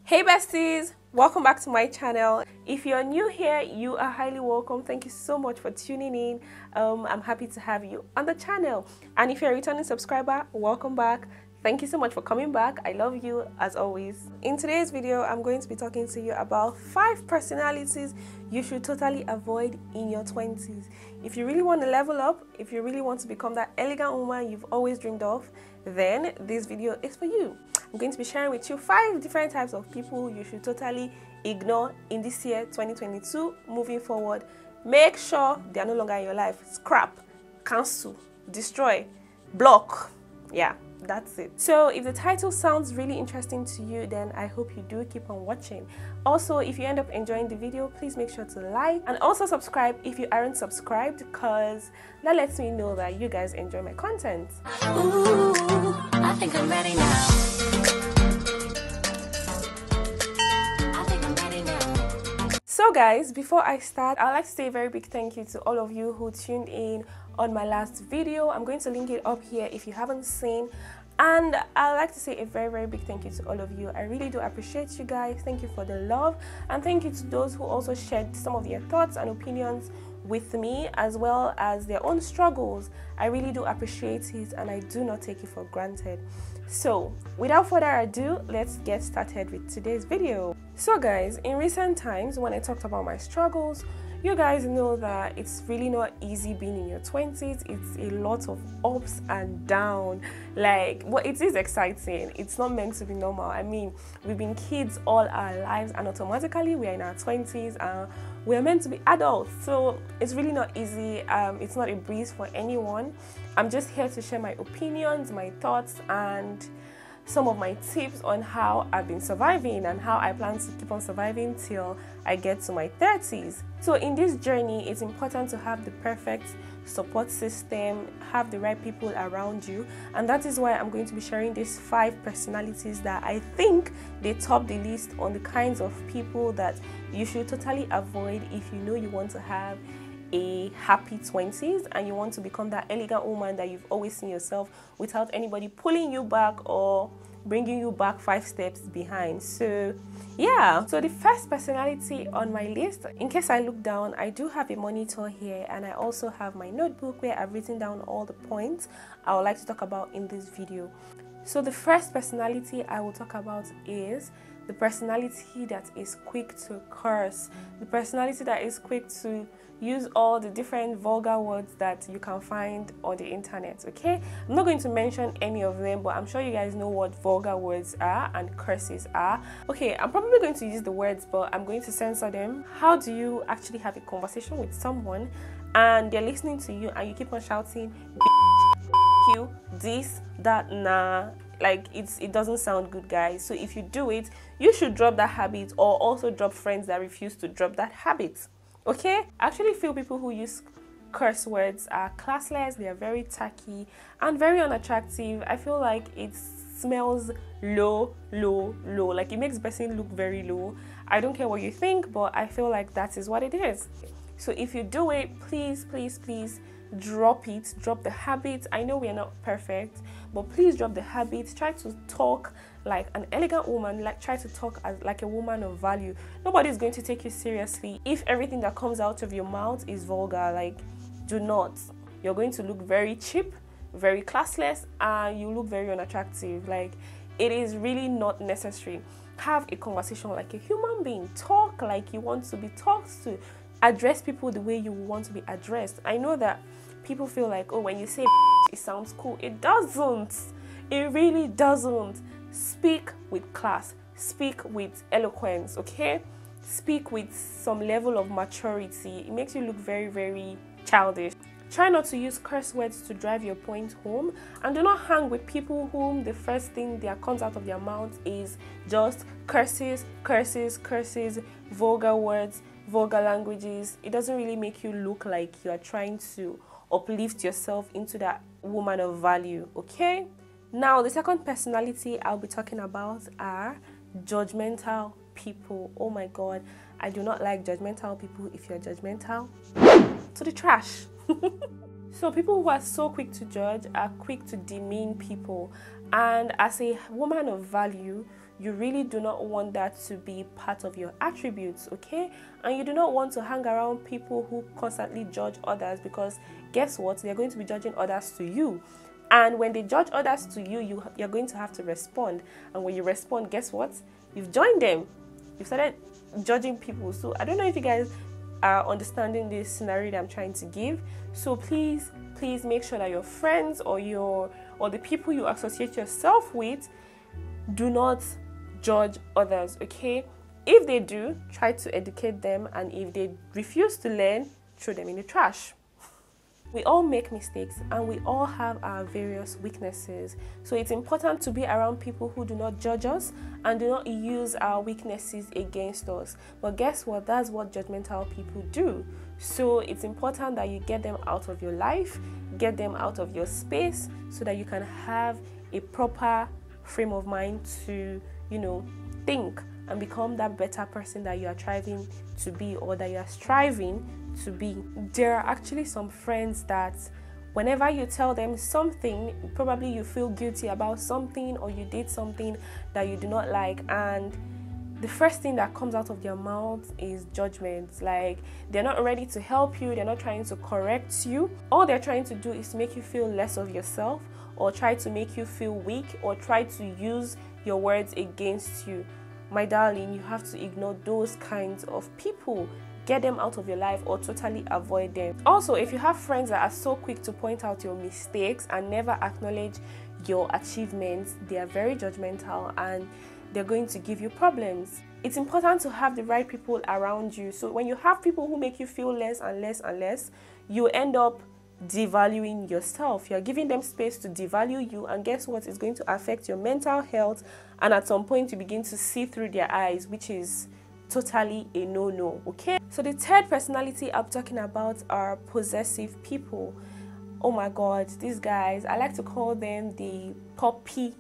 Hey besties, welcome back to my channel. If you're new here, you are highly welcome. Thank you so much for tuning in. I'm happy to have you on the channel. And if you're a returning subscriber, welcome back. Thank you so much for coming back. I love you as always. In today's video, I'm going to be talking to you about 5 personalities you should totally avoid in your 20s. If you really want to level up, if you really want to become that elegant woman you've always dreamed of, then this video is for you. I'm going to be sharing with you 5 different types of people you should totally ignore in this year 2022. Moving forward, make sure they are no longer in your life. Scrap, cancel, destroy, block. Yeah, that's it. So if the title sounds really interesting to you, then I hope you do keep on watching. Also, if you end up enjoying the video, please make sure to like and also subscribe if you aren't subscribed, because that lets me know that you guys enjoy my content. Ooh, I think I'm ready now. So guys, before I start, I'd like to say a very big thank you to all of you who tuned in on my last video. I'm going to link it up here if you haven't seen. And I'd like to say a very big thank you to all of you. I really do appreciate you guys. Thank you for the love, and thank you to those who also shared some of their thoughts and opinions with me, as well as their own struggles. I really do appreciate it, and I do not take it for granted. So without further ado, let's get started with today's video. So guys, in recent times when I talked about my struggles, you guys know that it's really not easy being in your 20s. It's a lot of ups and downs. Well, it is exciting. It's not meant to be normal. I mean, we've been kids all our lives, and automatically we are in our 20s and we're meant to be adults. So it's really not easy. It's not a breeze for anyone. I'm just here to share my opinions, my thoughts, and some of my tips on how I've been surviving and how I plan to keep on surviving till I get to my 30s. So in this journey, it's important to have the perfect support system, have the right people around you, and that is why I'm going to be sharing these 5 personalities that I think they top the list on the kinds of people that you should totally avoid if you know you want to have a happy 20s and you want to become that elegant woman that you've always seen yourself without anybody pulling you back or bringing you back 5 steps behind. So yeah, so the first personality on my list, in case I look down, I do have a monitor here, and I also have my notebook where I've written down all the points I would like to talk about in this video. So the first personality I will talk about is the personality that is quick to curse, the personality that is quick to use all the different vulgar words that you can find on the internet. Okay, I'm not going to mention any of them, but I'm sure you guys know what vulgar words are and curses are. Okay, I'm probably going to use the words, but I'm going to censor them. How do you actually have a conversation with someone and they're listening to you and you keep on shouting you, this, that, nah? Like, it doesn't sound good, guys. So if you do it, you should drop that habit, or also drop friends that refuse to drop that habit. Okay, I actually feel people who use curse words are classless. They are very tacky and very unattractive. I feel like it smells low. Like, it makes the person look very low. I don't care what you think, but I feel like that is what it is. So if you do it, please drop it, drop the habit. I know we are not perfect, but please drop the habit. Try to talk like an elegant woman, like try to talk as like a woman of value. Nobody is going to take you seriously if everything that comes out of your mouth is vulgar. Like, do not. You're going to look very cheap, very classless, and you look very unattractive. Like, it is really not necessary. Have a conversation like a human being. Talk like you want to be talked to. Address people the way you want to be addressed. I know that people feel like, oh, when you say it sounds cool. It doesn't. It really doesn't. Speak with class. Speak with eloquence, okay? Speak with some level of maturity. It makes you look very childish. Try not to use curse words to drive your point home, and do not hang with people whom the first thing that comes out of their mouth is just curses, vulgar words, vulgar languages. It doesn't really make you look like you are trying to uplift yourself into that woman of value, okay? Now, the second personality I'll be talking about are judgmental people. Oh my god, I do not like judgmental people. If you're judgmental, to the trash. So people who are so quick to judge are quick to demean people, and as a woman of value, you really do not want that to be part of your attributes, okay? And you do not want to hang around people who constantly judge others, because guess what? They're going to be judging others to you. And when they judge others to you, you're going to have to respond. And when you respond, guess what? You've joined them. You've started judging people. So I don't know if you guys are understanding this scenario that I'm trying to give. So please make sure that your friends or the people you associate yourself with do not judge others, okay? If they do, try to educate them, and if they refuse to learn, throw them in the trash. We all make mistakes and we all have our various weaknesses. So it's important to be around people who do not judge us and do not use our weaknesses against us. But guess what? That's what judgmental people do. So it's important that you get them out of your life, get them out of your space, so that you can have a proper frame of mind to, think and become that better person that you are striving to be, or that you are striving to be. There are actually some friends that whenever you tell them something, probably you feel guilty about something, or you did something that you do not like, and the first thing that comes out of their mouth is judgment. Like, they're not ready to help you, they're not trying to correct you. All they're trying to do is make you feel less of yourself, or try to make you feel weak, or try to use your words against you. My darling, you have to ignore those kinds of people. Get them out of your life or totally avoid them. Also, if you have friends that are so quick to point out your mistakes and never acknowledge your achievements, they are very judgmental and they're going to give you problems. It's important to have the right people around you. So when you have people who make you feel less and less and less, you end up devaluing yourself. You're giving them space to devalue you, and guess what? It's going to affect your mental health, and at some point you begin to see through their eyes, which is totally a no-no, okay? So the third personality I'm talking about are possessive people. Oh my god, these guys, I like to call them the puppy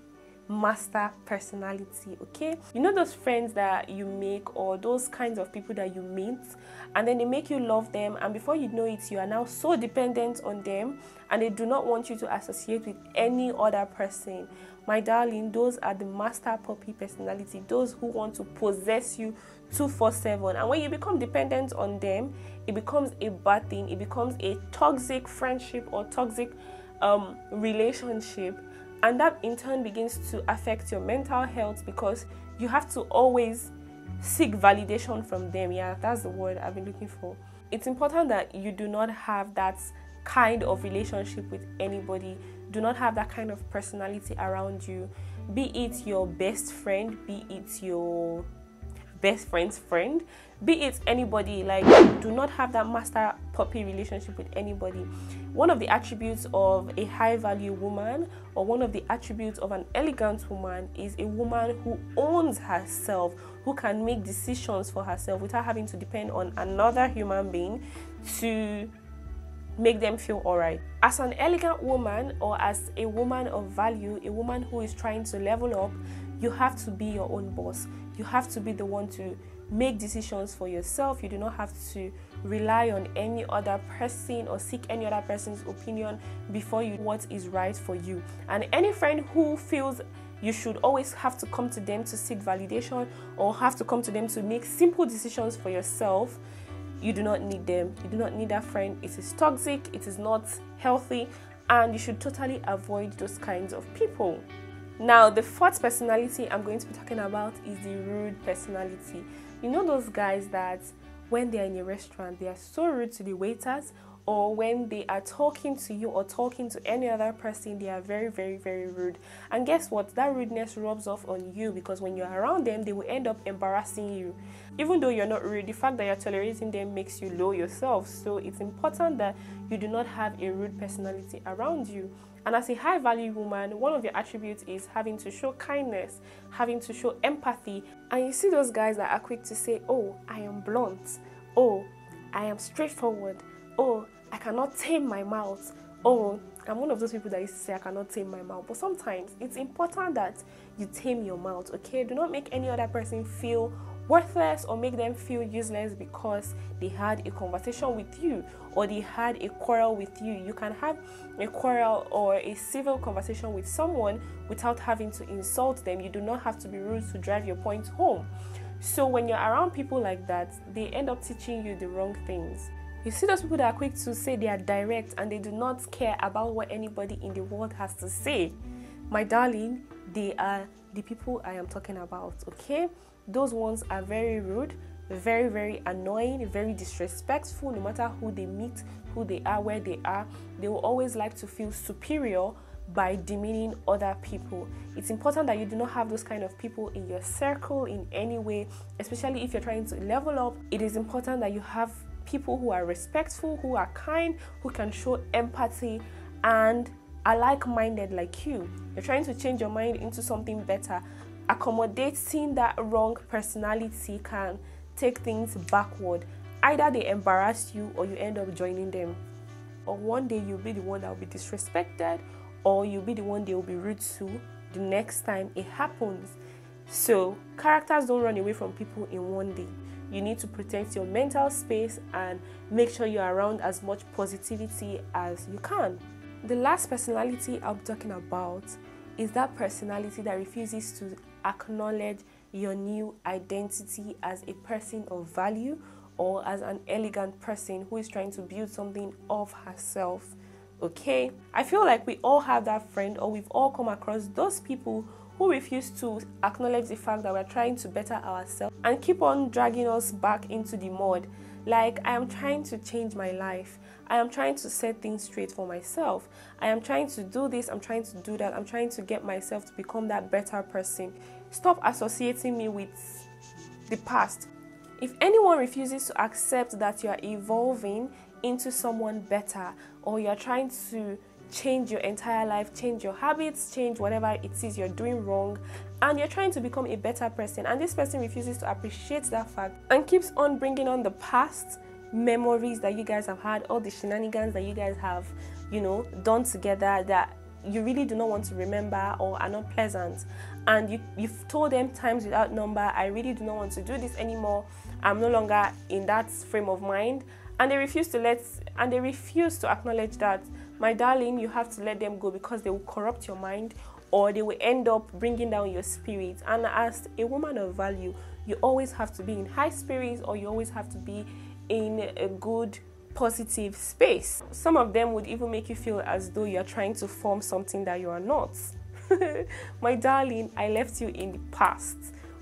master personality, okay? You know those friends that you make, or those kinds of people that you meet, and then they make you love them, and before you know it, you are now so dependent on them, and they do not want you to associate with any other person. My darling, those are the master puppy personality, those who want to possess you 24/7. And when you become dependent on them, it becomes a bad thing. It becomes a toxic friendship or toxic relationship, and that in turn begins to affect your mental health, because you have to always seek validation from them. Yeah, that's the word I've been looking for. It's important that you do not have that kind of relationship with anybody. Do not have that kind of personality around you, be it your best friend, be it your best friend's friend, be it anybody. Like, do not have that master puppy relationship with anybody. One of the attributes of a high value woman, or one of the attributes of an elegant woman, is a woman who owns herself, who can make decisions for herself without having to depend on another human being to make them feel alright. As an elegant woman, or as a woman of value, a woman who is trying to level up, you have to be your own boss. You have to be the one to make decisions for yourself. You do not have to rely on any other person or seek any other person's opinion before you do what is right for you. And any friend who feels you should always have to come to them to seek validation, or have to come to them to make simple decisions for yourself, you do not need them. You do not need that friend. It is toxic, it is not healthy, and you should totally avoid those kinds of people. Now, the fourth personality I'm going to be talking about is the rude personality. You know those guys that when they're in a restaurant, they are so rude to the waiters, or when they are talking to you or talking to any other person, they are very, very, very rude. And guess what? That rudeness rubs off on you, because when you're around them, they will end up embarrassing you. Even though you're not rude, the fact that you're tolerating them makes you low yourself. So it's important that you do not have a rude personality around you. And as a high value woman, one of your attributes is having to show kindness, having to show empathy. And you see those guys that are quick to say, oh, I am blunt. Oh, I am straightforward. Oh, I cannot tame my mouth. Oh, I'm one of those people that used to say I cannot tame my mouth. But sometimes it's important that you tame your mouth, okay? Do not make any other person feel worthless or make them feel useless because they had a conversation with you or they had a quarrel with you. You can have a quarrel or a civil conversation with someone without having to insult them. You do not have to be rude to drive your point home. So when you're around people like that, they end up teaching you the wrong things. You see those people that are quick to say they are direct and they do not care about what anybody in the world has to say. My darling, they are the people I am talking about, okay? Those ones are very rude, very, very annoying, very disrespectful. No matter who they meet, who they are, where they are, they will always like to feel superior by demeaning other people. It's important that you do not have those kind of people in your circle in any way, especially if you're trying to level up. It is important that you have people who are respectful, who are kind, who can show empathy and are like-minded like you. You're trying to change your mind into something better. Accommodating that wrong personality can take things backward. Either they embarrass you or you end up joining them. Or one day you'll be the one that will be disrespected, or you'll be the one they will be rude to the next time it happens. So characters don't run away from people in one day. You need to protect your mental space and make sure you're around as much positivity as you can. The last personality I'll be talking about is that personality that refuses to acknowledge your new identity as a person of value or as an elegant person who is trying to build something of herself. Okay, I feel like we all have that friend, or we've all come across those people who refuse to acknowledge the fact that we're trying to better ourselves and keep on dragging us back into the mud. Like, I am trying to change my life. I am trying to set things straight for myself. I am trying to do this. I'm trying to do that. I'm trying to get myself to become that better person. Stop associating me with the past. If anyone refuses to accept that you are evolving into someone better, or you're trying to change your entire life, change your habits, change whatever it is you're doing wrong, and you're trying to become a better person, and this person refuses to appreciate that fact and keeps on bringing on the past memories that you guys have had, all the shenanigans that you guys have, done together that you really do not want to remember or are not pleasant, and you've told them times without number, I really do not want to do this anymore, I'm no longer in that frame of mind, and they refuse to acknowledge that, my darling, you have to let them go because they will corrupt your mind, or they will end up bringing down your spirit. And as a woman of value, you always have to be in high spirits, or you always have to be in a good, positive space. Some of them would even make you feel as though you're trying to form something that you are not. My darling, I left you in the past,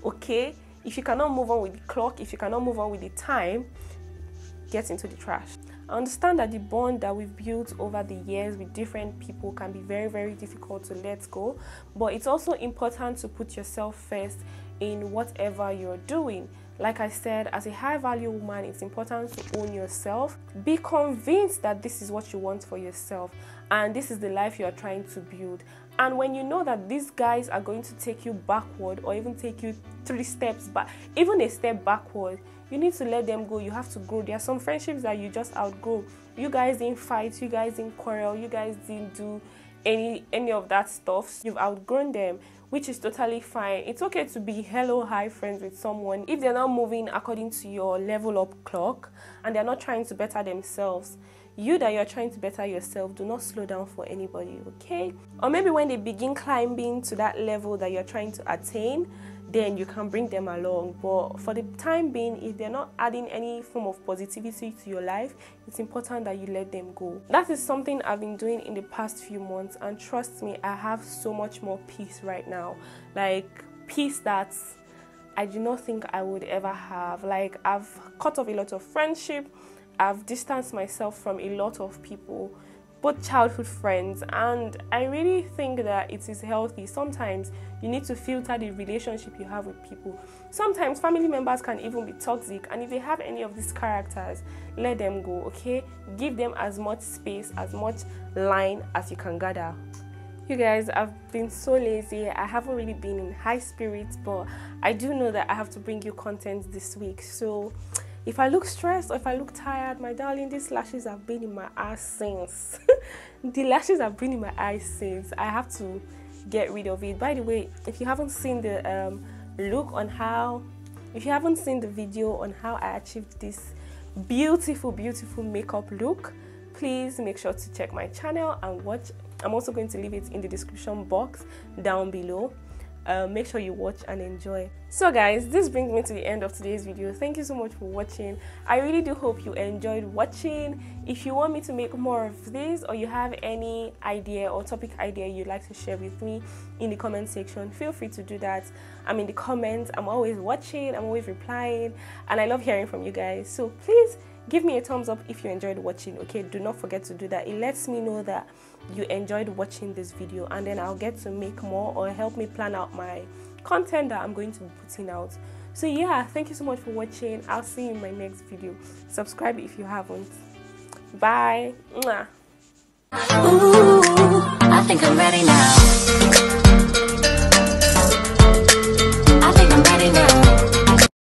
okay? If you cannot move on with the clock, if you cannot move on with the time, get into the trash. I understand that the bond that we've built over the years with different people can be very, very difficult to let go, but it's also important to put yourself first in whatever you're doing. Like I said, as a high value woman, it's important to own yourself. Be convinced that this is what you want for yourself and this is the life you are trying to build. And when you know that these guys are going to take you backward, or even take you 3 steps back, even a step backward, you need to let them go. You have to grow. There are some friendships that you just outgrow. You guys didn't fight, you guys didn't quarrel, you guys didn't do any of that stuff. You've outgrown them, which is totally fine. It's okay to be hello hi friends with someone if they're not moving according to your level up clock and they're not trying to better themselves. You that you're trying to better yourself, do not slow down for anybody, okay? Or maybe when they begin climbing to that level that you're trying to attain, then you can bring them along. But for the time being, if they're not adding any form of positivity to your life, it's important that you let them go. That is something I've been doing in the past few months, and trust me, I have so much more peace right now. Like, peace that I do not think I would ever have. Like, I've cut off a lot of friendship, I've distanced myself from a lot of people, both childhood friends, and I really think that it is healthy. Sometimes you need to filter the relationship you have with people. Sometimes family members can even be toxic, and if they have any of these characters, let them go, okay? Give them as much space, as much line as you can gather. You guys, I've been so lazy. I haven't really been in high spirits, but I do know that I have to bring you content this week. So if I look stressed or if I look tired, my darling, these lashes have been in my ass since. The lashes have been in my eyes since. I have to get rid of it. By the way, if you haven't seen the look on how If you haven't seen the video on how I achieved this beautiful makeup look, please make sure to check my channel and watch. I'm also going to leave it in the description box down below. Make sure you watch and enjoy. So guys, this brings me to the end of today's video. Thank you so much for watching. I really do hope you enjoyed watching. If you want me to make more of this, or you have any idea or topic idea you'd like to share with me in the comment section, feel free to do that. I'm in the comments. I'm always watching, I'm always replying, and I love hearing from you guys. So please give me a thumbs up if you enjoyed watching. Okay, do not forget to do that. It lets me know that you enjoyed watching this video, and then I'll get to make more or help me plan out my content that I'm going to be putting out. So yeah, thank you so much for watching. I'll see you in my next video. Subscribe if you haven't. Bye. Mwah. Ooh, I think I'm ready now.